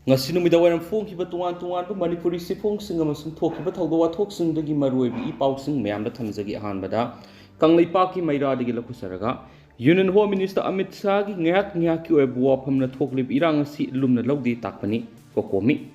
ngasi numidawaram phongkiba tungan tungan Manipuri sifongsing amasung thokiba thawdo wathoksingi maruoibi ipausing mayamda thamjagi ahanbada Kangleipaki Mairadi Lakusaraga Union Home Minister Amit Shah gi ngak ki oibu wafamna thoklib irang si lumna lawdi takpani kokomi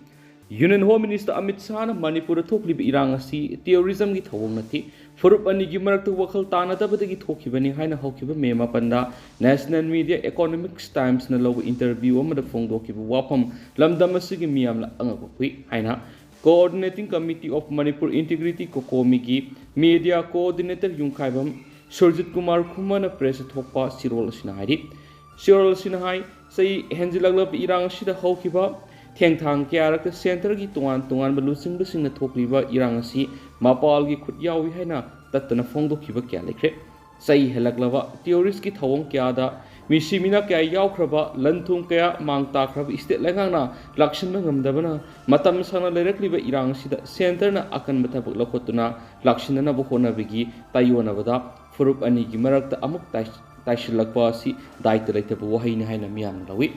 Union Home Minister Amit Shah na Manipur thoklib irang si terrorism gi thawong nati furup ani gi marakta wakhal tanadabadagi thokibani haina hawkiba mema panda National Media Economics Times na law interview amada phongdokiba wafam lamdam asigi miyamla angakoi haina Coordinating Committee of Manipur Integrity Kokomi gi Media Coordinator Yungkhaibam Surjit Kumar Kumana Press Thokpa Sirol Sinahari Sirol Sinahai say Henzilaglab Irang Shida Hokiba Tengthang Kiarak Center gi Tuan Balusing Busing Tokliba Irangasi Mapal gi Kutyawi Hena Tatana Fondo Kiba Kialekre say Helaglava Theories ki Thawong Kiada Misimina kaya yaukraba lantung kaya mangta kraba istet lengana lakshan ngamdabana matam sana lerekliba irang sida center na akan batabak lakotuna lakshan na buhona bigi tayona bada furup ani gi marakta amuk taishilakpa si daita leitabu wahai ni haina miyam lawi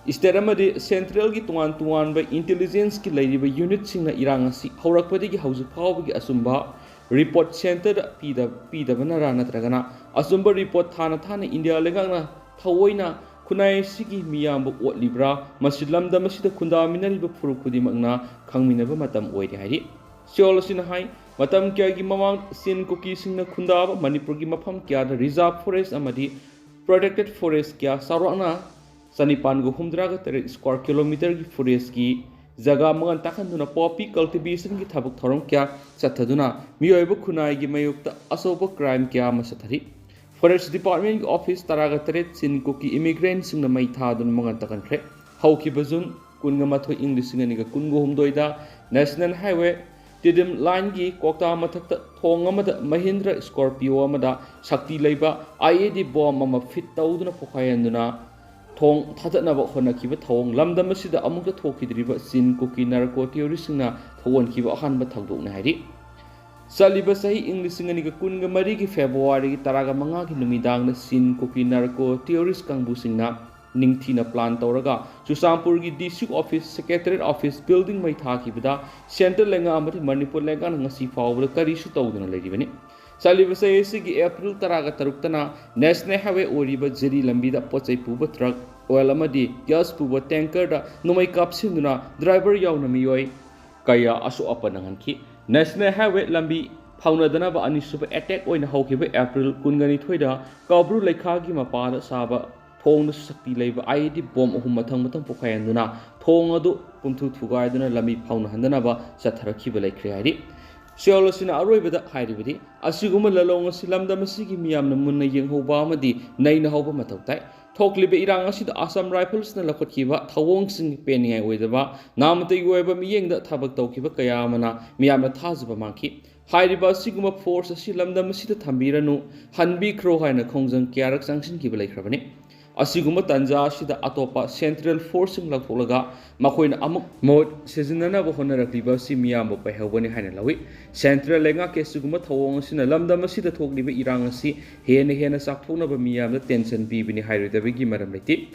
isteramadi central gi tuan ba intelligence ki leiriba unit sing na irang si haurakpadi gi hauju phawbi gi asumba report center pida banara natragana asumba report thana India legana thawoina kunai sigi miyam bo libra masilam da masida kunda minari ba furu kudi magna khangmina ba matam oide hari siol sin hai matam kya gi mamang sin kuki singna kunda ba Manipur gi mafam kya da reserve forest amadi protected forest kya sarwana sanipan go humdra ga 3 square kilometer gi forest gi jaga mangan takhanduna poppy cultivation gi thabuk thorom kya chathaduna miyoiba khunai gi mayukta asoba crime kya masathari Forest Department office taraga tret sin ko ki immigrant sing na mai thadun mangan takan khre hauki bazun kunga mathoi English ngani ga kungo humdoida National Highway tidim line gi kokta mathakta thong amada Mahindra Scorpio amada Shakti leiba IED bomb ama fit tawduna pokayanduna thong thatna ba khona ki ba thong lamdam asida amukta thokidriba sin ko ki narco terrorist na thawon ki ba han ba thagdok na hari Saliba sahi English ngani ga kunga mari ki February ki taraga manga ki numidang na sin ko ki narco terrorist kangbu singna ningthina plan tawraga Chusampur gi district office secretariat office building mai thaki bida center lenga amati Manipur lenga ngasi fawbra kari su tawduna leiribani Saliba sahi sigi April taraga taruktana National Highway oriba jiri lambida pochai puba truck oil amadi gas puba tanker da numai kapsinduna driver yauna miyoi kaya asu apanangan ki National Highway lambi faunadana ba anisuba attack oina hawkiba April kungani thoida kabru lekha gi mapada saba thong na sakti leiba IED bomb ohum mathang pokhayanduna thong adu pumthu thugaiduna lambi fauna handana ba satharakhiba laikhre hari Siolosina aroibada hairibidi asiguma lalong silamda masigi miyamna munna yenghoba amadi naina hawba matautai thoklibe irang asida Assam Rifles na lakotkiba thawong sing peningai oidaba namatay oiba miyengda thabak tawkiba kaya amana miyamna thajaba mangki hairiba asiguma force asilamda masida thambiranu hanbi khro haina khongjang kyarak sangsin kiba laikhrabani asiguma tanja asida atopa central forcing latholaga makoina amuk mod sezinana bo honarakliba si miyam bo pahawani haina lawi central lenga ke siguma thawong asina lamda masida thokliba irang asi hena sakthona ba miyam da tension bibini hairida gi maram leti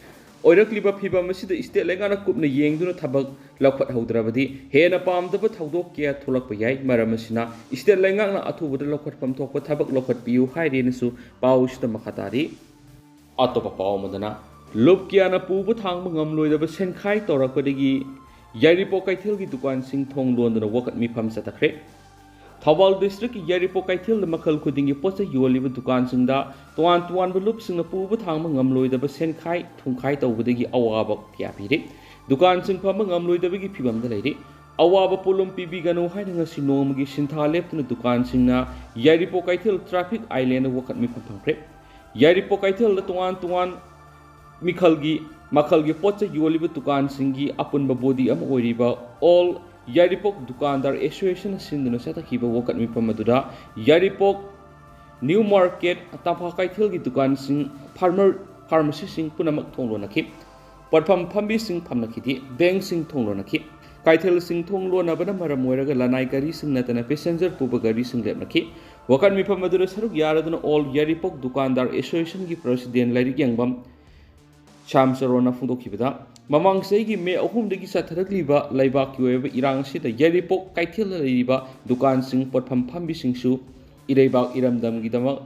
oirakliba phiba masida state lenga na kupna yengduna thabak lakhat haudrabadi hena pamda ba thawdok kya tholak pa yai maram asina state lenga na athubada lakhat pam thokpa thabak lakhat piu hairinasu pausta makhatari Atopa Paumadana, Lupkiana Pubu Tang Mangam the Senkai Torakodi, Yaripo Kaitil Dukan Sing Tong London walk at me pam satakre. Tawal district Yaripo Kaitil the Makal Kudingi Posta you live Dukan Singda, Tuan Belups in the Pubu Tang Mangam the Senkai, Tunkai over the Awaba Piapiri, Dukan Sing Pamangam the Bigi Pibam the lady. Awaba Pulum Pibigano hiding a sinomagi Shinta left in the Dukan Singna, Yaripo Kaitil traffic island walk at me pam. Yaripo Kaitil the Tuan Mikalgi Makalgi Pocha Yoliba Tukan Singi Apun Babodi Am Oriba all Yaripok Dukandar Association Sindana Satakiba walk at me Pamaduda Yaripok New Market Tapa Kaitil Dukan Sing Pharmacy Sing Punamak Tonglonaki Patpam Pambi Sing Pamnakiti Bang Sing Tonglonaki Kaitil Sing Tonglo Nabana Maramoraga Lanai Gari Sing Natana Passenger Pubagari Sing Lepnaki Wakan mi pamadura saruk yaraduna all Yaripok Dukandar Association ki President Lari Yangbam Shyam ꯆꯔꯣꯟꯅ ꯐꯣꯡꯗꯣꯛꯈꯤꯕꯗ ꯃꯃꯥꯡ ꯆꯍꯤꯒꯤ ꯃꯦ 3ꯗꯒꯤ ꯆꯠꯊꯔꯛꯂꯤꯕ ꯂꯩꯕꯥꯛꯀꯤ ꯑꯣꯏꯕ ꯏꯔꯥꯡ ꯑꯁꯤꯗ ꯌꯥꯏꯔꯤꯄꯣꯛ ꯀꯩꯊꯦꯜꯗ ꯂꯩꯔꯤꯕ ꯗꯨꯀꯥꯟꯁꯤꯡ ꯄꯣꯠꯐꯝ ꯐꯝꯕꯤꯁꯤꯡꯁꯨ ꯏꯔꯩꯕꯥꯛ ꯏꯔꯝꯗꯝꯒꯤꯗꯃꯛ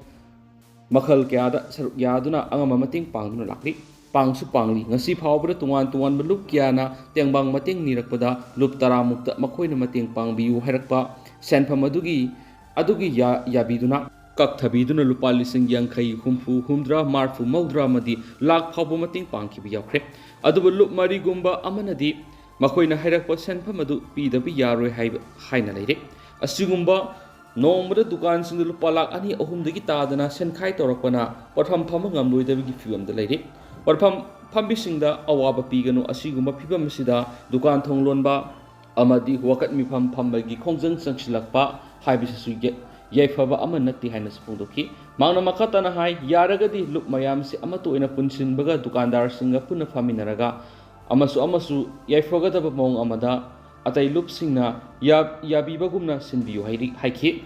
ꯃꯈꯜ ꯀꯌꯥꯗ ꯁꯔꯨꯛ ꯌꯥꯗꯨꯅ ꯑꯉꯝꯕ ꯃꯇꯦꯡ ꯄꯥꯡꯗꯨꯅ ꯂꯥꯛꯂꯤ ꯄꯥꯡꯁꯨ ꯄꯥꯡꯂꯤ ꯉꯁꯤ ꯐꯥꯎꯕꯗ ꯇꯣꯉꯥꯟꯕ ꯂꯨꯞ ꯀꯌꯥꯅ ꯇꯦꯡꯕꯥꯡ ꯃꯇꯦꯡ ꯅꯤꯔꯛꯄꯗ ꯂꯨꯞ 10 ꯃꯈꯣꯏꯅ ꯃꯇꯦꯡ ꯄꯥꯡꯕꯤꯌꯨ ꯍꯥꯏꯔꯛꯄ ꯁꯦꯟꯐꯝ ꯑꯗꯨꯒꯤ ꯌꯥꯕꯤꯗꯨꯅ ꯀꯛꯊꯕꯤꯗꯨꯅ ꯂꯨꯄꯥ 50,000, 60, 70, 40, 50 ꯑꯃꯗꯤ ꯂꯥꯛ ꯐꯥꯎꯕ ꯃꯇꯦꯡ ꯄꯥꯡꯈꯤꯕ ꯌꯥꯎꯈ꯭ꯔꯦ ꯑꯗꯨꯕꯨ ꯂꯨꯞ 4 ꯑꯃꯅꯗꯤ ꯃꯈꯣꯏꯅ ꯍꯥꯏꯔꯛꯄ ꯁꯦꯟꯐꯝ ꯑꯗꯨ ꯄꯤꯗꯕ ꯌꯥꯔꯣꯏ ꯍꯥꯏꯅ ꯂꯩꯔꯦ ꯑꯁꯤꯒꯨꯝꯕ ꯅꯣꯡꯃꯗ ꯗꯨꯀꯥꯟꯁꯤꯡꯗ ꯂꯨꯄꯥ ꯂꯥꯛ 2-3ꯗꯒꯤ ꯇꯥꯗꯅ ꯁꯦꯟꯈꯥꯏ ꯇꯧꯔꯛꯄꯅ ꯄꯣꯠꯐꯝ ꯐꯝꯕ ꯉꯝꯂꯣꯏꯗꯕꯒꯤ ꯐꯤꯕꯝꯗ ꯂꯩꯔꯤ ꯄꯣꯠꯐꯝ ꯐꯝꯕꯤꯁꯤꯡꯗ ꯑꯋꯥꯕ ꯄꯤꯒꯅꯨ ꯑꯁꯤꯒꯨꯝꯕ ꯐꯤꯕꯝ ꯑꯁꯤꯗ ꯗꯨꯀꯥꯟ ꯊꯣꯡ ꯂꯣꯟꯕ ꯑꯃꯗꯤ ꯋꯥꯀꯠ ꯃꯤꯐꯝ ꯐꯝꯕꯒꯤ ꯈꯣꯡꯖꯪ ꯆꯪꯁꯤꯜꯂꯛꯄ ꯍꯥꯏꯕꯁꯤꯁꯨ ꯌꯥꯏꯐꯕ ꯑꯃ ꯅꯠꯇꯦ ꯍꯥꯏꯅꯁꯨ ꯐꯣꯡꯗꯣꯛꯈꯤ ꯃꯍꯥꯛꯅ ꯃꯈꯥ ꯇꯥꯅ ꯍꯥꯏ ꯌꯥꯔꯒꯗꯤ ꯂꯨꯞ ꯃꯌꯥꯝꯁꯤ ꯑꯃꯠꯇ ꯑꯣꯏꯅ ꯄꯨꯟꯁꯤꯟꯕꯒ ꯗꯨꯀꯥꯟꯗꯥꯔꯁꯤꯡꯒ ꯄꯨꯟꯅ ꯐꯝꯃꯤꯟꯅꯔꯒ ꯑꯃꯁꯨ ꯌꯥꯏꯐꯒꯗꯕ ꯃꯑꯣꯡ ꯑꯃꯗ ꯑꯇꯩ ꯂꯨꯞꯁꯤꯡꯅ ꯌꯥꯕꯤꯕꯒꯨꯝꯅ ꯁꯤꯟꯕꯤꯌꯨ ꯍꯥꯏꯈꯤ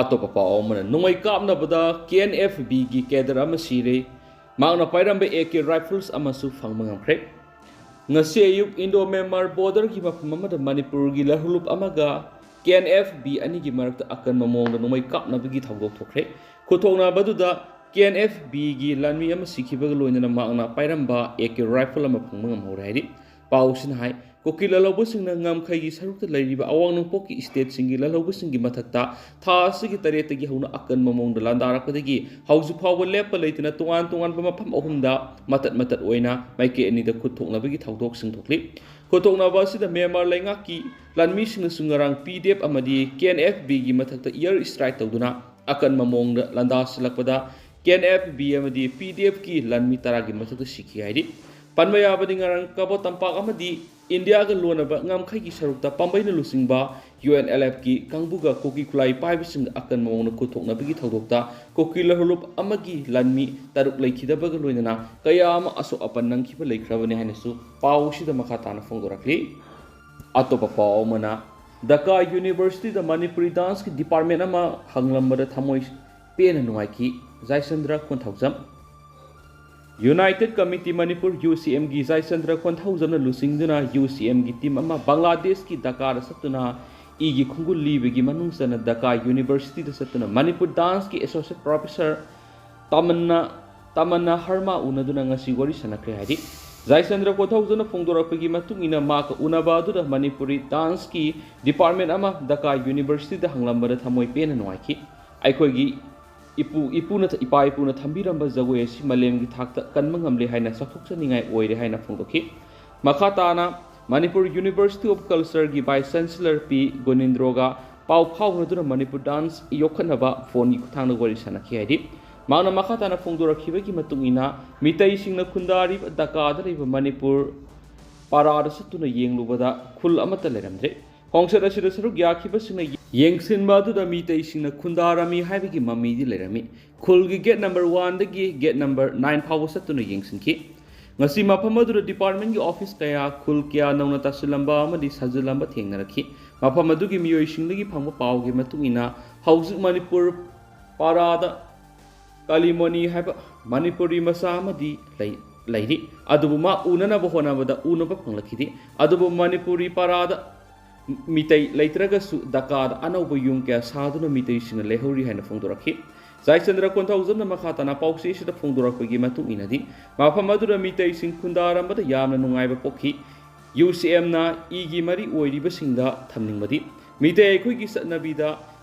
ꯑꯇꯣꯞꯄ ꯄꯥꯎ ꯑꯃꯅ ꯅꯣꯡꯃꯩ ꯀꯥꯞꯅꯕꯗ KNF-Bꯒꯤ ꯀꯦꯗꯔ ꯑꯃ ꯁꯤꯔꯦ ꯃꯍꯥꯛꯅ ꯄꯥꯏꯔꯝꯕ AK ꯔꯥꯏꯐꯜꯁ ꯑꯃꯁꯨ ꯐꯪꯕ ꯉꯝꯈ꯭ꯔꯦ ꯉꯁꯤ ꯑꯌꯨꯛ ꯏꯟꯗꯣ ꯃꯦꯟꯃꯥꯔ ꯕꯣꯔꯗꯔꯒꯤ ꯃꯐꯝ ꯑꯃꯗ ꯃꯅꯤꯄꯨꯔꯒꯤ ꯂꯍꯨꯂꯨꯞ ꯑꯃꯒ KNF-B ꯑꯅꯤꯒꯤ ꯃꯔꯛꯇ ꯑꯀꯟꯕ ꯃꯑꯣꯡꯗ ꯅꯣꯡꯃꯩ ꯀꯥꯞꯅꯕꯒꯤ ꯊꯧꯗꯣꯛ ꯊꯣꯛꯈ꯭ꯔꯦ ꯈꯨꯠꯊꯣꯛꯅꯕꯗꯨꯗ KNF-Bꯒꯤ ꯂꯥꯟꯃꯤ ꯑꯃ ꯁꯤꯈꯤꯕꯒ ꯂꯣꯏꯅꯅ ꯃꯍꯥꯛꯅ ꯄꯥꯏꯔꯝꯕ AK ꯔꯥꯏꯐꯜ ꯑꯃ ꯐꯪꯕ ꯉꯝꯍꯧꯔꯦ ꯍꯥꯏꯔꯤ ꯄꯥꯎꯁꯤꯅ ꯍꯥꯏ ꯀꯨꯀꯤ ꯂꯂꯧꯕꯁꯤꯡꯅ ꯉꯝꯈꯩꯒꯤ ꯁꯔꯨꯛꯇ ꯂꯩꯔꯤꯕ ꯑꯋꯥꯡ ꯅꯣꯡꯄꯣꯛꯀꯤ ꯏꯁꯇꯦꯠꯁꯤꯡꯒꯤ ꯂꯂꯧꯕꯁꯤꯡꯒꯤ ꯃꯊꯛꯇ ꯊꯥ ꯑꯁꯤꯒꯤ 8ꯗꯒꯤ ꯍꯧꯅ ꯑꯀꯟꯕ ꯃꯑꯣꯡꯗ ꯂꯥꯟꯗꯥꯔꯛꯄꯗꯒꯤ ꯍꯧꯖꯤꯛ ꯐꯥꯎꯕ ꯂꯦꯞꯄ ꯂꯩꯇꯅ ꯇꯣꯉꯥꯟꯕ ꯃꯐꯝ 3ꯗ ꯃꯇꯠ ꯑꯣꯏꯅ ꯃꯥꯏꯀꯩ 2ꯗ ꯈꯨꯠ ꯊꯣꯛꯅꯕꯒꯤ ꯊꯧꯗꯣꯛꯁꯤꯡ ꯊꯣꯛꯂꯤ ꯈꯨꯠꯊꯣꯛꯅꯕ ꯑꯁꯤꯗ ꯃ꯭ꯌꯥꯟꯃꯥꯔ ꯂꯩꯉꯥꯛꯀꯤ ꯂꯥꯟꯃꯤꯁꯤꯡꯅꯁꯨ ꯉꯔꯥꯡ PDF ꯑꯃꯗꯤ KNF-Bꯒꯤ ꯃꯊꯛꯇ Airstrike ꯇꯧꯗꯨꯅ ꯑꯀꯟꯕ ꯃꯑꯣꯡꯗ ꯂꯥꯟꯗꯥꯁꯤꯜꯂꯛꯄꯗ KNF-B ꯑꯃꯗꯤ PDFꯀꯤ ꯂꯥꯟꯃꯤ 10ꯒꯤ ꯃꯊꯛꯇ ꯁꯤꯈꯤ ꯍꯥꯏꯔꯤ ꯄꯟꯕ ꯌꯥꯕꯗꯤ ꯉꯔꯥꯡ ꯀꯕꯣ ꯇꯝꯄꯥꯛ ꯑꯃꯗꯤ ꯏꯟꯗꯤꯌꯥꯒ ꯂꯣꯟꯅꯕ ꯉꯝꯈꯩꯒꯤ ꯁꯔꯨꯛꯇ ꯄꯥꯝꯕꯩꯅ ꯂꯨꯆꯤꯡꯕ UNLFꯀꯤ ꯀꯥꯡꯕꯨꯒ ꯀꯨꯀꯤ ꯈꯨꯠꯂꯥꯏ ꯄꯥꯏꯕꯁꯤꯡꯒ ꯑꯀꯟꯕ ꯃꯑꯣꯡꯗ ꯈꯨꯠꯊꯣꯛꯅꯕꯒꯤ ꯊꯧꯗꯣꯛꯇ ꯀꯨꯀꯤ ꯂꯍꯨꯂꯨꯞ ꯑꯃꯒꯤ ꯂꯥꯟꯃꯤ 6 ꯂꯩꯈꯤꯗꯕꯒ ꯂꯣꯏꯅꯅ ꯀꯌꯥ ꯑꯃ ꯑꯁꯣꯛ ꯑꯄꯟ ꯅꯪꯈꯤꯕ ꯂꯩꯈ꯭ꯔꯕꯅꯤ ꯍꯥꯏꯅꯁꯨ ꯄꯥꯎꯁꯤꯗ ꯃꯈꯥ ꯇꯥꯅ ꯐꯣꯡꯗꯣꯔꯛꯂꯤ ꯑꯇꯣꯞꯄ ꯄꯥꯎ ꯑꯃꯅ ꯙꯥꯀꯥ ꯌꯨꯅꯤꯚꯔꯁꯤꯇꯤꯗ ꯃꯅꯤꯄꯨꯔꯤ ꯗꯥꯟꯁꯀꯤ ꯗꯤꯄꯥꯔꯠꯃꯦꯟ ꯑꯃ ꯍꯪꯂꯝꯕꯗ ꯊꯃꯣꯏ ꯄꯦꯟꯅ ꯅꯨꯡꯉꯥꯏꯈꯤ ꯖꯥꯏꯆꯟꯗ꯭ꯔ Konthoujam United committee Manipur UCMꯒꯤ ꯖꯥꯏꯆꯟꯗ꯭ꯔ ꯀꯣꯟꯊꯧꯖꯝꯅ ꯂꯨꯆꯤꯡꯗꯨꯅ UCMꯒꯤ team ꯑꯃ ꯕꯪꯒ꯭ꯂꯥꯗꯦꯁꯀꯤ ꯙꯥꯀꯥꯗ ꯆꯠꯇꯨꯅ ꯏꯒꯤ ꯈꯣꯡꯒꯨꯜ ꯂꯤꯕꯒꯤ ꯃꯅꯨꯡ ꯆꯟꯅ ꯙꯥꯀꯥ ꯌꯨꯅꯤꯚꯔꯁꯤꯇꯤꯗ ꯆꯠꯇꯨꯅ ꯃꯅꯤꯄꯨꯔ ꯗꯥꯟꯁꯀꯤ ꯑꯦꯁꯣꯁꯤꯌꯦꯠ ꯄ꯭ꯔꯣꯐꯦꯁꯔ ꯇꯃꯟꯅꯥ ꯍꯔꯃ ꯎꯅꯗꯨꯅ ꯉꯁꯤ ꯋꯥꯔꯤ ꯁꯥꯟꯅꯈ꯭ꯔꯦ ꯍꯥꯏꯔꯤ ꯖꯥꯏꯆꯟꯗ꯭ꯔ ꯀꯣꯟꯊꯧꯖꯝꯅ ꯐꯣꯡꯗꯣꯔꯛꯄꯒꯤ ꯃꯇꯨꯡ ꯏꯟꯅ ꯃꯍꯥꯛꯀ ꯎꯅꯕ ꯑꯗꯨꯗ ꯃꯅꯤꯄꯨꯔꯤ ꯗꯥꯟꯁꯀꯤ ꯗꯤꯄꯥꯔꯠꯃꯦꯟ ꯑꯃ ꯙꯥꯀꯥ ꯌꯨꯅꯤꯚꯔꯁꯤꯇꯤꯗ ꯍꯪꯂꯝꯕꯗ ꯊꯃꯣꯏ ꯄꯦꯟꯅ ꯅꯨꯡꯉꯥꯏꯈꯤ ꯑꯩꯈꯣꯏꯒꯤ ꯏꯄꯥ ꯏꯄꯨꯅ ꯊꯝꯕꯤꯔꯝꯕ ꯖꯒꯣꯏ ꯑꯁꯤ ꯃꯥꯂꯦꯝꯒꯤ ꯊꯥꯛꯇ ꯀꯟꯕ ꯉꯝꯂꯦ ꯍꯥꯏꯅ ꯆꯥꯎꯊꯣꯛꯆꯅꯤꯡꯉꯥꯏ ꯑꯣꯏꯔꯦ ꯍꯥꯏꯅ ꯐꯣꯡꯗꯣꯛꯈꯤ ꯃꯈꯥ ꯇꯥꯅ ꯃꯅꯤꯄꯨꯔ ꯌꯨꯅꯤꯚꯔꯁꯤꯇꯤ ꯑꯣꯐ ꯀꯜꯆꯔꯒꯤ ꯚꯥꯏꯁ ꯆꯥꯟꯁꯦꯂꯔ P. ꯒꯣꯅꯤꯟꯗ꯭ꯔꯣꯒ ꯄꯥꯎ ꯐꯥꯎꯅꯗꯨꯅ ꯃꯅꯤꯄꯨꯔ ꯗꯥꯟꯁ ꯌꯣꯛꯈꯠꯅꯕ ꯐꯣꯟꯒꯤ ꯈꯨꯠꯊꯥꯡꯗ ꯋꯥꯔꯤ ꯁꯥꯟꯅꯈꯤ ꯍꯥꯏꯔꯤ ꯃꯍꯥꯛꯅ ꯃꯈꯥ ꯇꯥꯅ ꯐꯣꯡꯗꯣꯔꯛꯈꯤꯕꯒꯤ ꯃꯇꯨꯡ ꯏꯟꯅ ꯃꯤꯇꯩꯁꯤꯡꯅ ꯈꯨꯟꯗꯥꯔꯤꯕ ꯙꯥꯀꯥꯗ ꯂꯩꯕ ꯃꯅꯤꯄꯨꯔ ꯄꯥꯔꯥꯗ ꯆꯠꯇꯨꯅ ꯌꯦꯡꯂꯨꯕꯗ ꯈꯨꯜ ꯑꯃꯠꯇ ꯂꯩꯔꯝꯗ꯭ꯔꯦ ꯈꯣꯡꯆꯠ ꯑꯁꯤꯗ ꯁꯔꯨꯛ ꯌꯥꯈꯤꯕꯁꯤꯡꯅ ꯌꯦꯡꯁꯤꯟꯕ ꯑꯗꯨꯗ ꯃꯤꯇꯩꯁꯤꯡꯅ ꯈꯨꯟꯗꯥꯔꯝꯃꯤ ꯍꯥꯏꯕꯒꯤ ꯃꯃꯤꯗꯤ ꯂꯩꯔꯝꯃꯤ ꯈꯨꯜꯒꯤ ꯒꯦꯠ नंबर 1ꯗꯒꯤ ꯒꯦꯠ नंबर 9 ꯐꯥꯎꯕ ꯆꯠꯇꯨꯅ ꯌꯦꯡꯁꯤꯟꯈꯤ ꯉꯁꯤ ꯃꯐꯝ ꯑꯗꯨꯗ ꯗꯤꯄꯥꯔꯠꯃꯦꯟꯒꯤ ꯑꯣꯐꯤꯁ ꯀꯌꯥ ꯈꯨꯜ ꯀꯌꯥ ꯅꯧꯅ ꯇꯥꯁꯤꯜꯂꯝꯕ ꯑꯃꯗꯤ ꯁꯥꯖꯤꯜꯂꯝꯕ ꯊꯦꯡꯅꯔꯛꯈꯤ ꯃꯐꯝ ꯑꯗꯨꯒꯤ ꯃꯤꯑꯣꯏꯁꯤꯡꯗꯒꯤ ꯐꯪꯕ ꯄꯥꯎꯒꯤ ꯃꯇꯨꯡ ꯏꯟꯅ ꯍꯧꯖꯤꯛ ꯃꯅꯤꯄꯨꯔ ꯄꯥꯔꯥꯗ ꯀꯥꯂꯤꯃꯣꯅꯤ ꯍꯥꯏꯕ ꯃꯅꯤꯄꯨꯔꯤ ꯃꯆꯥ ꯑꯃꯗꯤ ꯂꯩꯔꯤ ꯑꯗꯨꯕꯨ ꯃꯥ ꯎꯅꯅꯕ ꯍꯣꯠꯅꯕꯗ ꯎꯅꯕ ꯐꯪꯂꯛꯈꯤꯗꯦ ꯑꯗꯨꯕꯨ ꯃꯅꯤꯄꯨꯔꯤ ꯄꯥꯔꯥꯗ ꯃꯤꯇꯩ ꯂꯩꯇ꯭ꯔꯒꯁꯨ ꯙꯥꯀꯥꯗ ꯑꯅꯧꯕ ꯌꯨꯝ ꯀꯌꯥ ꯁꯥꯗꯨꯅ ꯃꯤꯇꯩꯁꯤꯡꯅ ꯂꯩꯍꯧꯔꯤ ꯍꯥꯏꯅ ꯐꯣꯡꯗꯣꯔꯛꯈꯤ ꯖꯥꯏꯆꯟꯗ꯭ꯔ ꯀꯣꯟꯊꯧꯖꯝꯅ ꯃꯈꯥ ꯇꯥꯅ ꯄꯥꯎꯆꯦꯁꯤꯗ ꯐꯣꯡꯗꯣꯔꯛꯄꯒꯤ ꯃꯇꯨꯡ ꯏꯟꯅꯗꯤ ꯃꯐꯝ ꯑꯗꯨꯗ ꯃꯤꯇꯩꯁꯤꯡ ꯈꯨꯟꯗꯥꯔꯝꯕꯗ ꯌꯥꯝꯅ ꯅꯨꯡꯉꯥꯏꯕ ꯄꯣꯛꯈꯤ UCMꯅ ꯏꯒꯤ ꯃꯔꯤ ꯑꯣꯏꯔꯤꯕꯁꯤꯡꯗ ꯊꯝꯅꯤꯡꯕꯗꯤ ꯃꯤꯇꯩ ꯑꯩꯈꯣꯏꯒꯤ ꯆꯠꯅꯕꯤꯗ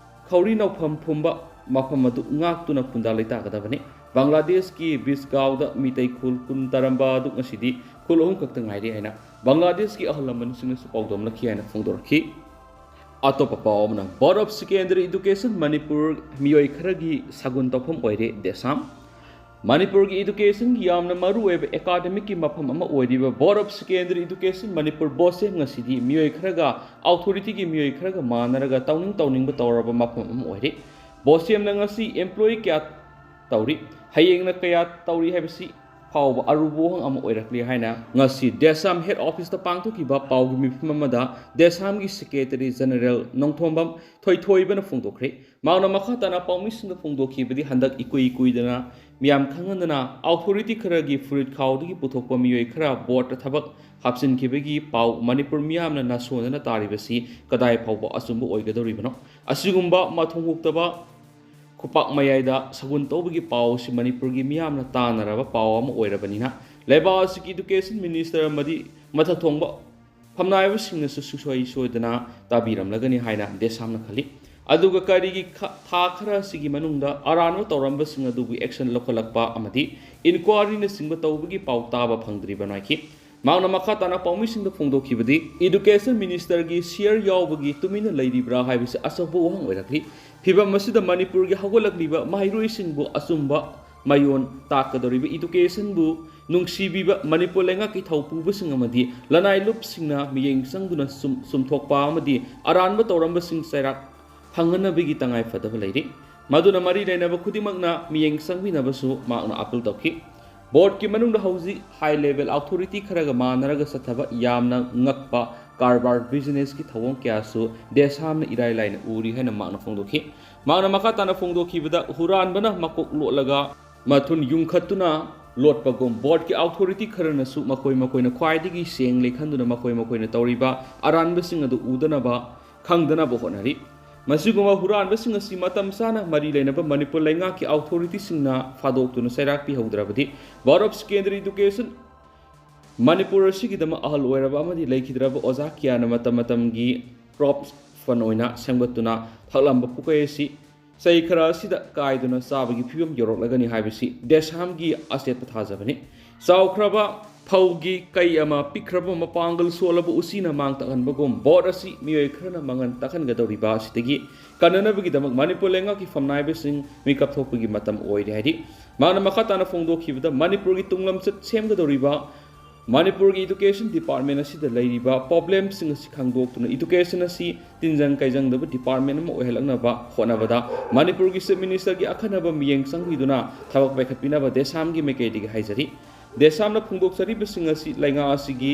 ꯈꯧꯔꯤ ꯅꯧꯐꯝ ꯐꯨꯝꯕ ꯃꯐꯝ ꯑꯗꯨ ꯉꯥꯛꯇꯨꯅ ꯈꯨꯟꯗꯥ ꯂꯩꯇꯥꯒꯗꯕꯅꯤ ꯕꯪꯒ꯭ꯂꯥꯗꯦꯁꯀꯤ ꯕꯤꯁꯒꯥꯎꯗ ꯃꯤꯇꯩ ꯈꯨꯜ 10 ꯇꯥꯔꯝꯕ ꯑꯗꯨ ꯉꯁꯤꯗꯤ ꯈꯨꯜ 3 ꯈꯛꯇ ꯉꯥꯏꯔꯦ ꯍꯥꯏꯅ ꯕꯪꯒ꯭ꯂꯥꯗꯦꯁꯀꯤ ꯑꯍꯜ ꯂꯃꯟꯁꯤꯡꯅꯁꯨ ꯄꯥꯎꯗꯝꯂꯛꯈꯤ ꯍꯥꯏꯅ ꯐꯣꯡꯗꯣꯔꯛꯈꯤ ꯑꯇꯣꯞꯄ ꯄꯥꯎ ꯑꯃꯅ board of secondary education Manipur ꯃꯤꯑꯣꯏ ꯈꯔꯒꯤ ꯁꯥꯒꯨꯟ ꯇꯧꯐꯝ ꯑꯣꯏꯔꯦ ꯗꯦꯁꯥꯝ ꯃꯅꯤꯄꯨꯔꯒꯤ ꯏꯗꯨꯀꯦꯁꯟꯒꯤ ꯌꯥꯝꯅ ꯃꯔꯨꯑꯣꯏꯕ ꯑꯦꯀꯥꯗꯦꯃꯤꯛꯀꯤ ꯃꯐꯝ ꯑꯃ ꯑꯣꯏꯔꯤꯕ board of secondary education Manipur ꯕꯣꯁꯦꯝ ꯉꯁꯤꯗꯤ ꯃꯤꯑꯣꯏ ꯈꯔꯒ ꯑꯣꯊꯣꯔꯤꯇꯤꯒꯤ ꯃꯤꯑꯣꯏ ꯈꯔꯒ ꯃꯥꯟꯅꯔꯒ ꯇꯧꯅꯤꯡꯕ ꯇꯧꯔꯕ ꯃꯐꯝ ꯑꯃ ꯑꯣꯏꯔꯦ ꯕꯣꯁꯦꯝꯅ ꯉꯁꯤ ꯑꯦꯝꯄ꯭ꯂꯣꯌꯤ ꯀꯌꯥ ꯇꯧꯔꯤ ꯍꯌꯦꯡꯅ ꯀꯌꯥ ꯇꯧꯔꯤ ꯍꯥꯏꯕꯁꯤ ꯐꯥꯎꯕ ꯑꯔꯨꯕ ꯋꯥꯍꯪ ꯑꯃ ꯑꯣꯏꯔꯛꯂꯤ ꯍꯥꯏꯅ ꯉꯁꯤ ꯗꯦꯁꯥꯝ ꯍꯦꯗ ꯑꯣꯐꯤꯁꯇ ꯄꯥꯡꯊꯣꯛꯈꯤꯕ ꯄꯥꯎꯒꯤ ꯃꯤꯐꯝ ꯑꯃꯗ ꯗꯦꯁꯥꯝꯒꯤ ꯁꯦꯀ꯭ꯔꯦꯇꯔꯤ ꯖꯦꯅꯔꯦꯜ ꯅꯣꯡꯊꯣꯝꯕꯝ ꯊꯣꯏꯊꯣꯏꯕꯅ ꯐꯣꯡꯗꯣꯛꯈ꯭ꯔꯦ꯫ ꯃꯍꯥꯛꯅ ꯃꯈꯥ ꯇꯥꯅ ꯄꯥꯎꯃꯤꯁꯤꯡꯗ ꯐꯣꯡꯗꯣꯛꯈꯤꯕꯗꯤ ꯍꯟꯗꯛ ꯏꯀꯨꯏ ꯀꯨꯏꯗꯅ ꯃꯤꯌꯥꯝ ꯈꯪꯍꯟꯗꯅ ꯑꯣꯊꯣꯔꯤꯇꯤ ꯈꯔꯒꯤ ꯐꯨꯔꯤꯠ ꯈꯥꯎꯗꯒꯤ ꯄꯨꯊꯣꯛꯄ ꯃꯤꯑꯣꯏ ꯈꯔ ꯕꯣꯔꯗꯇ ꯊꯕꯛ ꯍꯥꯞꯆꯤꯟꯈꯤꯕꯒꯤ ꯄꯥꯎ ꯃꯅꯤꯄꯨꯔ ꯃꯤꯌꯥꯝꯅ ꯅꯥꯁꯣꯟꯅꯅ ꯇꯥꯔꯤꯕꯁꯤ ꯀꯗꯥꯏ ꯐꯥꯎꯕ ꯑꯆꯨꯝꯕ ꯑꯣꯏꯒꯗꯧꯔꯤꯕꯅꯣ? ꯑꯁꯤꯒꯨꯝꯕ ꯃꯊꯣꯡ ꯍꯨꯛꯇꯕ ꯈꯨꯄꯥꯛ ꯃꯌꯥꯏꯗ ꯁꯒꯨꯟ ꯇꯧꯕꯒꯤ ꯄꯥꯎ ꯑꯁꯤ ꯃꯅꯤꯄꯨꯔꯒꯤ ꯃꯤꯌꯥꯝꯅ ꯇꯥꯟꯅꯔꯕ ꯄꯥꯎ ꯑꯃ ꯑꯣꯏꯔꯕꯅꯤꯅ ꯂꯩꯕꯥꯛ ꯑꯁꯤꯒꯤ ꯏꯗꯨꯀꯦꯁꯟ ꯃꯤꯅꯤꯁꯇꯔ ꯑꯃꯗꯤ ꯃꯊꯛ ꯊꯣꯡꯕ ꯐꯝꯅꯥꯏꯕꯁꯤꯡꯅꯁꯨ ꯁꯨꯡꯁꯣꯏ ꯁꯣꯏꯗꯅ ꯇꯥꯕꯤꯔꯝꯂꯒꯅꯤ ꯍꯥꯏꯅ ꯗꯦꯁꯥꯝꯅ ꯈꯜꯂꯤ꯫ ꯑꯗꯨꯒ ꯀꯔꯤꯒꯤ ꯊꯥ ꯈꯔ ꯑꯁꯤꯒꯤ ꯃꯅꯨꯡꯗ ꯑꯔꯥꯟꯕ ꯇꯧꯔꯝꯕꯁꯤꯡ ꯑꯗꯨꯕꯨ ꯑꯦꯛꯁꯟ ꯂꯧꯈꯠꯂꯛꯄ ꯑꯃꯗꯤ ꯏꯟꯀ꯭ꯋꯥꯔꯤꯅꯆꯤꯡꯕ ꯇꯧꯕꯒꯤ ꯄꯥꯎ ꯇꯥꯕ ꯐꯪꯗ꯭ꯔꯤꯕꯅꯣ ꯍꯥꯏꯈꯤ꯫ ꯃꯍꯥꯛꯅ ꯃꯈꯥ ꯇꯥꯅ ꯄꯥꯎꯃꯤꯁꯤꯡꯗ ꯐꯣꯡꯗꯣꯛꯈꯤꯕꯗꯤ ꯏꯗꯨꯀꯦꯁꯟ ꯃꯤꯅꯤꯁꯇꯔꯒꯤ ꯁꯤꯌꯔ ꯌꯥꯎꯕꯒꯤ ꯇꯨꯃꯤꯟꯅ ꯂꯩꯔꯤꯕ꯭ꯔꯥ ꯍꯥꯏꯕꯁꯤ ꯑꯆꯧꯕ ꯋꯥꯍꯪ ꯑꯣꯏꯔꯛꯂꯤ꯫ ꯐꯤꯚꯝ ꯑꯁꯤꯗ ꯃꯅꯤꯄꯨꯔꯒꯤ ꯍꯧꯒꯠꯂꯛꯂꯤꯕ ꯃꯍꯩꯔꯣꯏꯁꯤꯡꯕꯨ ꯑꯆꯨꯝꯕ ꯃꯌꯣꯟ ꯇꯥꯛꯀꯗꯧꯔꯤꯕ ꯏꯗꯨꯀꯦꯁꯟꯕꯨ ꯅꯨꯡꯁꯤꯕꯤꯕ ꯃꯅꯤꯄꯨꯔ ꯂꯩꯉꯥꯛꯀꯤ ꯊꯧ ꯄꯨꯕꯁꯤꯡ ꯑꯃꯗꯤ ꯂꯅꯥꯏ ꯂꯨꯞꯁꯤꯡꯅ ꯃꯤꯠꯌꯦꯡ ꯆꯪꯗꯨꯅ ꯆꯨꯝꯊꯣꯛꯄ ꯑꯃꯗꯤ ꯑꯔꯥꯟꯕ ꯇꯧꯔꯝꯕꯁꯤꯡ ꯆꯩꯔꯥꯛ ꯐꯪꯍꯟꯅꯕꯒꯤ ꯇꯉꯥꯏꯐꯗꯕ ꯂꯩꯔꯤ꯫ ꯃꯗꯨꯅ ꯃꯔꯤ ꯂꯩꯅꯕ ꯈꯨꯗꯤꯡꯃꯛꯅ ꯃꯤꯠꯌꯦꯡ ꯆꯪꯕꯤꯅꯕꯁꯨ ꯃꯍꯥꯛꯅ ꯑꯥꯄꯤꯜ ꯇꯧꯈꯤ꯫ ꯕꯣꯔꯗꯀꯤ ꯃꯅꯨꯡꯗ ꯍꯧꯖꯤꯛ ꯍꯥꯏ ꯂꯦꯚꯦꯜ ꯑꯣꯊꯣꯔꯤꯇꯤ ꯈꯔꯒ ꯃꯥꯟꯅꯔꯒ ꯆꯠꯊꯕ ꯌꯥꯝꯅ ꯉꯛꯄ ꯀꯔꯕꯥꯔ ꯕꯤꯖꯤꯅꯦꯁꯀꯤ ꯊꯧꯑꯣꯡ ꯀꯌꯥꯁꯨ ꯗꯦꯁꯥꯝꯅ ꯏꯔꯥꯏ ꯂꯥꯏꯅ ꯎꯔꯤ ꯍꯥꯏꯅ ꯃꯍꯥꯛꯅ ꯐꯣꯡꯗꯣꯛꯈꯤ꯫ ꯃꯍꯥꯛꯅ ꯃꯈꯥ ꯇꯥꯅ ꯐꯣꯡꯗꯣꯛꯈꯤꯕꯗ ꯍꯨꯔꯥꯟꯕꯅ ꯃꯀꯣꯛ ꯂꯣꯠꯂꯒ ꯃꯊꯨꯟ ꯌꯨꯡꯈꯠꯇꯨꯅ ꯂꯣꯠꯄꯒꯨꯝ ꯕꯣꯔꯗꯀꯤ ꯑꯣꯊꯣꯔꯤꯇꯤ ꯈꯔꯅꯁꯨ ꯃꯈꯣꯏꯅ ꯈ꯭ꯋꯥꯏꯗꯒꯤ ꯁꯦꯡꯂꯦ ꯈꯟꯗꯨꯅ ꯃꯈꯣꯏꯅ ꯇꯧꯔꯤꯕ ꯑꯔꯥꯟꯕꯁꯤꯡ ꯑꯗꯨ ꯎꯗꯅꯕ ꯈꯪꯗꯅꯕ ꯍꯣꯠꯅꯔꯤ꯫ ꯃꯁꯤꯒꯨꯝꯕ ꯍꯨꯔꯥꯟꯕꯁꯤꯡ ꯑꯁꯤ ꯃꯇꯝ ꯆꯥꯅ ꯃꯔꯤ ꯂꯩꯅꯕ ꯃꯅꯤꯄꯨꯔ ꯂꯩꯉꯥꯛꯀꯤ ꯑꯣꯊꯣꯔꯤꯇꯤꯁꯤꯡꯅ ꯐꯥꯗꯣꯛꯇꯨꯅ ꯆꯩꯔꯥꯛ ꯄꯤꯍꯧꯗ꯭ꯔꯕꯗꯤ board of secondary education Manipur ꯑꯁꯤꯒꯤꯗꯃꯛ ꯑꯍꯜ ꯑꯣꯏꯔꯕ ꯑꯃꯗꯤ ꯂꯩꯈꯤꯗ꯭ꯔꯕ ꯑꯣꯖꯥ ꯀꯌꯥꯅ ꯃꯇꯝꯒꯤ ꯀ꯭ꯔꯣꯞ ꯐꯟ ꯑꯣꯏꯅ ꯁꯦꯝꯒꯠꯇꯨꯅ ꯊꯛꯂꯝꯕ ꯄꯨꯀꯩ ꯑꯁꯤ ꯆꯍꯤ ꯈꯔ ꯑꯁꯤꯗ ꯀꯥꯏꯗꯨꯅ ꯆꯥꯕꯒꯤ ꯐꯤꯕꯝ ꯌꯧꯔꯛꯂꯒꯅꯤ ꯍꯥꯏꯕꯁꯤ ꯗꯦꯁꯥꯝꯒꯤ ꯑꯆꯦꯠꯄ ꯊꯥꯖꯕꯅꯤ꯫ ꯆꯥꯎꯈ꯭ꯔꯕ ꯐꯧꯒꯤ ꯀꯩ ꯑꯃ ꯄꯤꯛꯈ꯭ꯔꯕ ꯃꯄꯥꯡꯒꯜ ꯁꯣꯜꯂꯕ ꯎꯆꯤꯅ ꯃꯥꯡ ꯇꯥꯛꯍꯟꯕꯒꯨꯝ ꯕꯣꯔꯗ ꯑꯁꯤ ꯃꯤꯑꯣꯏ ꯈꯔꯅ ꯃꯥꯡꯍꯟ ꯇꯥꯛꯍꯟꯒꯗꯧꯔꯤꯕ ꯑꯁꯤꯗꯒꯤ ꯀꯟꯅꯅꯕꯒꯤꯗꯃꯛ ꯃꯅꯤꯄꯨꯔ ꯂꯩꯉꯥꯛꯀꯤ ꯐꯝꯅꯥꯏꯕꯁꯤꯡ ꯃꯤꯀꯞ ꯊꯣꯛꯄꯒꯤ ꯃꯇꯝ ꯑꯣꯏꯔꯦ ꯍꯥꯏꯗꯤ ꯃꯍꯥꯛꯅ ꯃꯈꯥ ꯇꯥꯅ ꯐꯣꯡꯗꯣꯛꯈꯤꯕꯗ ꯃꯅꯤꯄꯨꯔꯒꯤ ꯇꯨꯡꯂꯝꯆꯠ ꯁꯦꯝꯒꯗꯧꯔꯤꯕ ꯃꯅꯤꯄꯨꯔꯒꯤ ꯏꯗꯨꯀꯦꯁꯟ ꯗꯤꯄꯥꯔꯠꯃꯦꯟ ꯑꯁꯤꯗ ꯂꯩꯔꯤꯕ ꯄ꯭ꯔꯣꯕ꯭ꯂꯦꯝꯁꯤꯡ ꯑꯁꯤ ꯈꯪꯗꯣꯛꯇꯨꯅ ꯏꯗꯨꯀꯦꯁꯟ ꯑꯁꯤ ꯇꯤꯟꯖꯪ ꯀꯩꯖꯪꯗꯕ ꯗꯤꯄꯥꯔꯠꯃꯦꯟ ꯑꯃ ꯑꯣꯏꯍꯜꯂꯛꯅꯕ ꯍꯣꯠꯅꯕꯗ ꯃꯅꯤꯄꯨꯔꯒꯤ ꯆꯤꯞ ꯃꯤꯅꯤꯁꯇꯔꯒꯤ ꯑꯈꯟꯅꯕ ꯃꯤꯠꯌꯦꯡ ꯆꯪꯕꯤꯗꯨꯅ ꯊꯕꯛ ꯄꯥꯏꯈꯠꯄꯤꯅꯕ ꯗꯦꯁꯥꯝꯒꯤ ꯃꯥꯏꯀꯩꯗꯒꯤ ꯍꯥꯏꯖꯔꯤ꯫ ꯗꯦꯁꯥꯝꯅ ꯐꯣꯡꯗꯣꯛꯆꯔꯤꯕꯁꯤꯡ ꯑꯁꯤ ꯂꯩꯉꯥꯛ ꯑꯁꯤꯒꯤ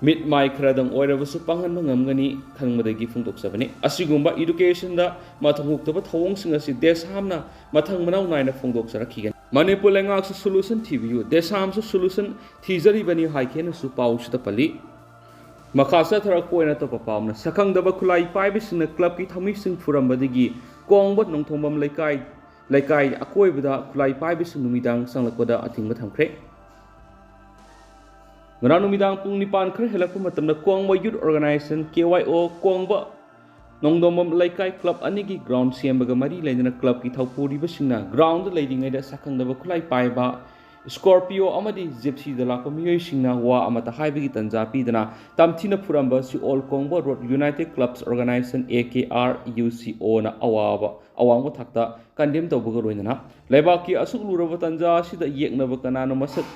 ꯃꯤꯠ ꯃꯥꯏ ꯈꯔꯗꯪ ꯑꯣꯏꯔꯕꯁꯨ ꯄꯥꯡꯍꯟꯕ ꯉꯝꯒꯅꯤ ꯈꯟꯕꯗꯒꯤ ꯐꯣꯡꯗꯣꯛꯆꯕꯅꯤ꯫ ꯑꯁꯤꯒꯨꯝꯕ ꯏꯗꯨꯀꯦꯁꯟꯗ ꯃꯊꯣꯡ ꯍꯨꯛꯇꯕ ꯊꯧꯑꯣꯡꯁꯤꯡ ꯑꯁꯤ ꯗꯦꯁꯥꯝꯅ ꯃꯊꯪ ꯃꯅꯥꯎ ꯅꯥꯏꯅ ꯐꯣꯡꯗꯣꯛꯆꯔꯛꯈꯤꯒꯅꯤ꯫ ꯃꯅꯤꯄꯨꯔ ꯂꯩꯉꯥꯛꯁꯨ ꯁꯣꯂꯨꯁꯟ ꯊꯤꯕꯤꯌꯨ, ꯗꯦꯁꯥꯝꯁꯨ ꯁꯣꯂꯨꯁꯟ ꯊꯤꯖꯔꯤꯕꯅꯤ ꯍꯥꯏꯈꯦꯅꯁꯨ ꯄꯥꯎꯁꯤꯗ ꯄꯜꯂꯤ꯫ ꯃꯈꯥ ꯆꯠꯊꯔꯛꯄ ꯑꯣꯏꯅ ꯑꯇꯣꯞꯄ ꯄꯥꯎꯅ ꯁꯛꯈꯪꯗꯕ ꯈꯨꯠꯂꯥꯏ ꯄꯥꯏꯕꯁꯤꯡꯅ ꯀ꯭ꯂꯕꯀꯤ ꯊꯧꯃꯤꯁꯤꯡ ꯐꯨꯔꯝꯕꯗꯒꯤ ꯀꯣꯡꯕ ꯅꯣꯡꯊꯣꯝꯕꯝ ꯂꯩꯀꯥꯏ ꯑꯀꯣꯏꯕꯗ ꯈꯨꯠꯂꯥꯏ ꯄꯥꯏꯕꯁꯤꯡ ꯅꯨꯃꯤꯗꯥꯡ ꯆꯪꯂꯛꯄꯗ ꯑꯊꯤꯡꯕ ꯊꯝꯈ꯭ꯔꯦ꯫ ꯉꯔꯥꯡ ꯅꯨꯃꯤꯗꯥꯡ ꯄꯨꯡ 9 ꯈꯔ ꯍꯦꯜꯂꯛꯄ ꯃꯇꯝꯗ ꯀꯣꯡꯕ ꯌꯨꯠ ꯑꯣꯔꯒꯅꯥꯏꯖꯦꯁꯟ KYO ꯀꯣꯡꯕ ꯅꯣꯡꯗꯣꯝꯕꯝ ꯂꯩꯀꯥꯏ ꯀ꯭ꯂꯕ ꯑꯅꯤꯒꯤ ꯒ꯭ꯔꯥꯎꯟ ꯁꯦꯝꯕꯒ ꯃꯔꯤ ꯂꯩꯅꯅ ꯀ꯭ꯂꯕꯀꯤ ꯊꯧꯄꯨꯔꯤꯕꯁꯤꯡꯅ ꯒ꯭ꯔꯥꯎꯟꯗ ꯂꯩꯔꯤꯉꯩꯗ ꯁꯛꯈꯪꯗꯕ ꯈꯨꯠꯂꯥꯏ ꯄꯥꯏꯕ ꯁ꯭ꯀꯣꯔꯄꯤꯌꯣ ꯑꯃꯗꯤ ꯖꯤꯞꯁꯤꯗ ꯂꯥꯛꯄ ꯃꯤꯑꯣꯏꯁꯤꯡꯅ ꯋꯥ ꯑꯃꯠꯇ ꯍꯥꯏꯕꯒꯤ ꯇꯟꯖꯥ ꯄꯤꯗꯅ ꯇꯝꯊꯤꯅ ꯐꯨꯔꯝꯕ ꯑꯁꯤ ꯑꯣꯜ ꯀꯣꯡꯕ ꯔꯣꯗ ꯌꯨꯅꯥꯏꯇꯦꯗ ꯀ꯭ꯂꯕꯁ ꯑꯣꯔꯒꯅꯥꯏꯖꯦꯁꯟ AKRUCOꯅ ꯑꯋꯥꯡꯕ ꯊꯥꯛꯇ ꯀꯟꯗꯦꯝ ꯇꯧꯕꯒ ꯂꯣꯏꯅꯅ ꯂꯩꯕꯥꯛꯀꯤ ꯑꯁꯨꯛ ꯂꯨꯔꯕ ꯇꯟꯖꯥ ꯑꯁꯤꯗ ꯌꯦꯛꯅꯕ ꯀꯅꯥꯅꯣ ꯃꯁꯛ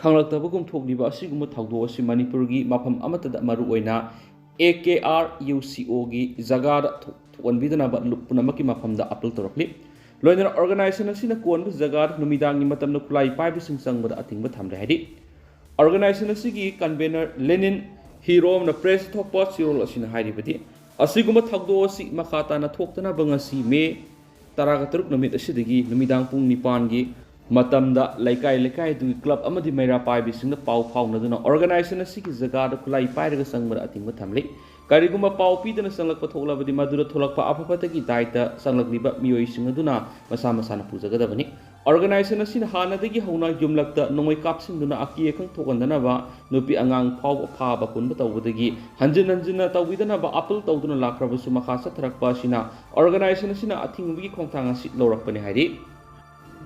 ꯈꯪꯂꯛꯇꯕꯒꯨꯝ ꯊꯣꯛꯂꯤꯕ ꯑꯁꯤꯒꯨꯝꯕ ꯊꯧꯗꯣꯛ ꯑꯁꯤ ꯃꯅꯤꯄꯨꯔꯒꯤ ꯃꯐꯝ ꯑꯃꯠꯇꯗ ꯃꯔꯨꯑꯣꯏꯅ AKRUCOꯒꯤ ꯖꯒꯥꯗ ꯊꯣꯛꯍꯟꯕꯤꯗꯅꯕ ꯄꯨꯝꯅꯃꯛꯀꯤ ꯃꯐꯝꯗ ꯑꯄꯤꯜ ꯇꯧꯔꯛꯂꯤ꯫ ꯂꯣꯏꯅꯅ ꯑꯣꯔꯒꯅꯥꯏꯖꯦꯁꯟ ꯑꯁꯤꯅ ꯀꯣꯟꯕ ꯖꯒꯥꯗ ꯅꯨꯃꯤꯗꯥꯡꯒꯤ ꯃꯇꯝꯗ ꯈꯨꯠꯂꯥꯏ ꯄꯥꯏꯕꯁꯤꯡ ꯆꯪꯕꯗ ꯑꯊꯤꯡꯕ ꯊꯝꯂꯦ ꯍꯥꯏꯗꯤ ꯑꯣꯔꯒꯅꯥꯏꯖꯦꯁꯟ ꯑꯁꯤꯒꯤ ꯀꯟꯚꯦꯅꯔ ꯂꯦꯅꯤꯟ ꯍꯤꯔꯣꯝꯅ ꯄ꯭ꯔꯦꯁ ꯊꯣꯛꯄ ꯆꯤꯔꯣꯜ ꯑꯁꯤꯅ ꯍꯥꯏꯔꯤꯕꯗꯤ ꯑꯁꯤꯒꯨꯝꯕ ꯊꯧꯗꯣꯛ ꯑꯁꯤ ꯃꯈꯥ ꯇꯥꯅ ꯊꯣꯛꯇꯅꯕ ꯉꯁꯤ ꯃꯦ 13 ꯅꯨꯃꯤꯠ ꯑꯁꯤꯗꯒꯤ ꯅꯨꯃꯤꯗꯥꯡ ꯄꯨꯡ 9ꯒꯤ ꯃꯇꯝꯗ ꯂꯩꯀꯥꯏꯗꯨꯒꯤ ꯀ꯭ꯂꯕ ꯑꯃꯗꯤ ꯃꯩꯔꯥ ꯄꯥꯏꯕꯤꯁꯤꯡꯅ ꯄꯥꯎ ꯐꯥꯎꯅꯗꯨꯅ ꯑꯣꯔꯒꯅꯥꯏꯖꯦꯁꯟ ꯑꯁꯤꯒꯤ ꯖꯒꯥꯗ ꯈꯨꯠꯂꯥꯏ ꯄꯥꯏꯔꯒ ꯆꯪꯕꯗ ꯑꯊꯤꯡꯕ ꯊꯝꯂꯤ꯫ ꯀꯔꯤꯒꯨꯝꯕ ꯄꯥꯎ ꯄꯤꯗꯅ ꯆꯪꯂꯛꯄ ꯊꯣꯛꯂꯕꯗꯤ ꯃꯗꯨꯗ ꯊꯣꯛꯂꯛꯄ ꯑꯐ-ꯐꯠꯇꯒꯤ ꯗꯥꯏꯇ ꯆꯪꯂꯛꯂꯤꯕ ꯃꯤꯑꯣꯏꯁꯤꯡ ꯑꯗꯨꯅ ꯃꯁꯥꯅ ꯄꯨꯖꯒꯗꯕꯅꯤ꯫ ꯑꯣꯔꯒꯅꯥꯏꯖꯦꯁꯟ ꯑꯁꯤꯅ ꯍꯥꯟꯅꯗꯒꯤ ꯍꯧꯅ ꯌꯨꯝꯂꯛꯇ ꯅꯣꯡꯃꯩ ꯀꯥꯞꯁꯤꯟꯗꯨꯅ ꯑꯀꯤ ꯑꯈꯪ ꯊꯣꯛꯍꯟꯗꯅꯕ ꯅꯨꯄꯤ ꯑꯉꯥꯡ ꯐꯥꯎꯕ ꯐꯥꯕ ꯄꯨꯟꯕ ꯇꯧꯕꯗꯒꯤ ꯍꯟꯖꯤꯟꯅ tꯧꯕꯤꯗꯅꯕ ꯑꯄꯤꯜ ꯇꯧꯗꯨꯅ ꯂꯥꯛꯈ꯭ꯔꯕꯁꯨ ꯃꯈꯥ ꯆꯠꯊꯔꯛꯄ ꯑꯁꯤꯅ ꯑꯣꯔꯒꯅꯥꯏꯖꯦꯁꯟ ꯑꯁꯤꯅ ꯑꯊꯤꯡꯕꯒꯤ ꯈꯣꯡꯊꯥꯡ ꯑꯁꯤ ꯂꯧꯔꯛꯄꯅꯤ ꯍꯥꯏꯔꯤ꯫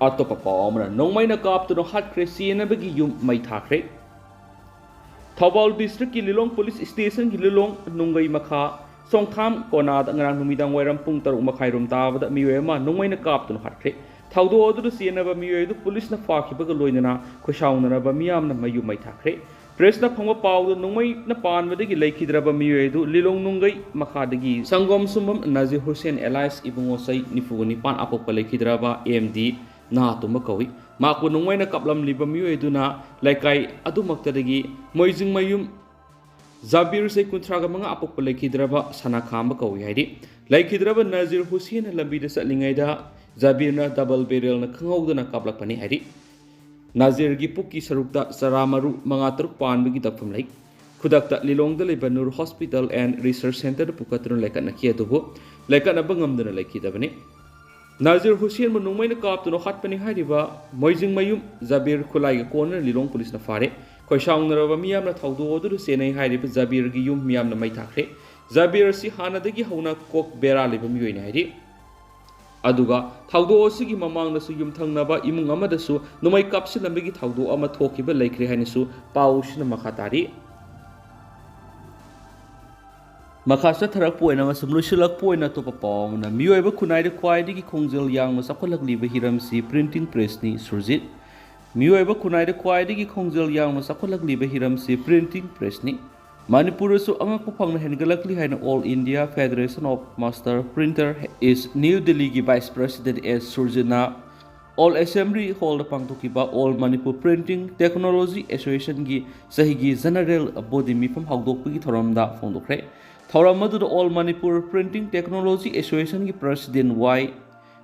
ꯑꯇꯣꯞꯄ ꯄꯥꯎ ꯑꯃꯅ ꯅꯣꯡꯃꯩꯅ ꯀꯥꯞꯇꯨꯅ ꯍꯥꯠꯈ꯭ꯔꯦ, ꯆꯦꯟꯅꯕꯒꯤ ꯌꯨꯝ ꯃꯩ ꯊꯥꯈ꯭ꯔꯦ꯫ ꯊꯧꯕꯥꯜ ꯗꯤꯁꯇ꯭ꯔꯤꯛꯀꯤ ꯂꯤꯂꯣꯡ ꯄꯨꯂꯤꯁ ꯁ꯭ꯇꯦꯁꯟꯒꯤ ꯂꯤꯂꯣꯡ ꯅꯨꯡꯒꯩ ꯃꯈꯥ ꯆꯣꯡꯊꯥꯝ ꯀꯣꯅꯥꯗ ꯉꯔꯥꯡ ꯅꯨꯃꯤꯗꯥꯡ ꯋꯥꯏꯔꯝ ꯄꯨꯡ 6:30 ꯇꯥꯕꯗ ꯃꯤꯑꯣꯏ ꯑꯃ ꯅꯣꯡꯃꯩꯅ ꯀꯥꯞꯇꯨꯅ ꯍꯥꯠꯈ꯭ꯔꯦ꯫ ꯊꯧꯗꯣꯛ ꯑꯗꯨꯗ ꯆꯦꯟꯅꯕ ꯃꯤꯑꯣꯏ ꯑꯗꯨ ꯄꯨꯂꯤꯁꯅ ꯐꯥꯈꯤꯕꯒ ꯂꯣꯏꯅꯅ ꯈꯣꯏꯁꯥꯎꯅꯔꯕ ꯃꯤꯌꯥꯝꯅ ꯃꯌꯨꯝ ꯃꯩ ꯊꯥꯈ꯭ꯔꯦ꯫ ꯄ꯭ꯔꯦꯁꯅ ꯐꯪꯕ ꯄꯥꯎꯗ ꯅꯣꯡꯃꯩꯅ ꯄꯥꯟꯕꯗꯒꯤ ꯂꯩꯈꯤꯗ꯭ꯔꯕ ꯃꯤꯑꯣꯏ ꯑꯗꯨ ꯂꯤꯂꯣꯡ ꯅꯨꯡꯒꯩ ꯃꯈꯥꯗꯒꯤ ꯁꯪꯒꯣꯝ ꯁꯨꯝꯕꯝ ꯅꯖꯤꯔ ꯍꯨꯁꯦꯟ ꯑꯦꯂꯥꯏꯁ ꯏꯕꯨꯡꯉꯣ ꯆꯍꯤ 94 ꯑꯄꯣꯛꯄ ꯂꯩꯈꯤꯗ꯭ꯔꯕ MD na tumba kawi maku nungwaina kaplam liba miyo eduna laikai adumaktadagi moijing mayum Zabir se kuntraga mga apok laikidraba sana khamba kawi haidi laikidraba Nazir Hussein lambi da satlingaida Zabir na double barrel na khangawdana kaplakpani haidi Nazir gi pukki sarukta saramaru mga taruk panbagi dakfam lai khudakta lilongda leba Nur Hospital and Research Center da pukatron laikat na kiya tubo laikat na bangamdana laikidabani Nazir Hussein manungmaina kaptuno khatpani hairiba moijing mayum Zabir khulai corner lilong police na fare Khoishaungnaraba miyamna thawdo odu senai hairiba Zabir gi yum miyamna mai thakre Zabir si hanadagi hauna kok bera leba miyoina hairi aduga thawdo osigi mamangna su yum thangnaba imung amada su numai kapsilambegi thawdo ama thokiba laikre hainisu pausna makhatari Makasa tharak poina nga sumlusilak poina to papaw na miyoiba kunai de kwaidigi khongjel yang ma sakholakliba hiramsi printing press ni surjit miyoiba kunai de kwaidigi khongjel yang ma sakholakliba hiramsi printing press ni Manipur su angakpo phangna hengalakli haina All India Federation of Master Printer is New Delhi gi Vice President S Surjina All Assembly Hall da pangtokiba All Manipur Printing Technology Association gi sahigi general body mifam hawdokpagi thoramda phongdokre Thoramadu All Manipur Printing Technology Association ki President Y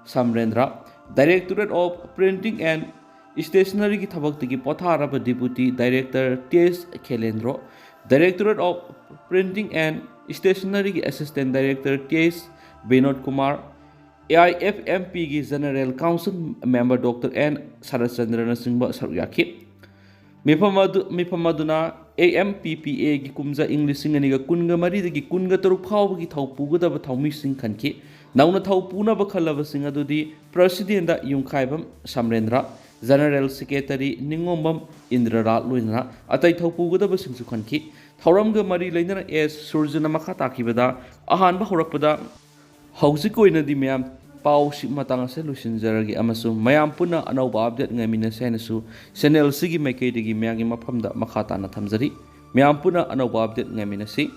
Samrendra Directorate of Printing and Stationery ki thabak Potharaba Deputy Director T.S. Khelendro Directorate of Printing and Stationery ki Assistant Director T.S. Binod Kumar AIFMP ki General Council Member Dr. N. Sarachandra Singba Saryaki Mipamaduna AMPPA ki kumza English singaniga kunga mari dagi kunga taruk phawba ki thawpu gada ba thawmi sing khanki nauna thawpuna ba khalaba sing adudi president da yungkhaibam Samrendra General Secretary Ningombam Indrara loina atai thawpu gada ba singsu khanki thawramga mari lainana S Surjana makhata kibada ahan ba horakpada hauzik oina di mayam pau si matang se lusinjaragi amasu mayam puna anauba update ngamina senasu channel sigi maikei digi mayang mafamda makhata na thamjari mayam puna anauba update ngamina si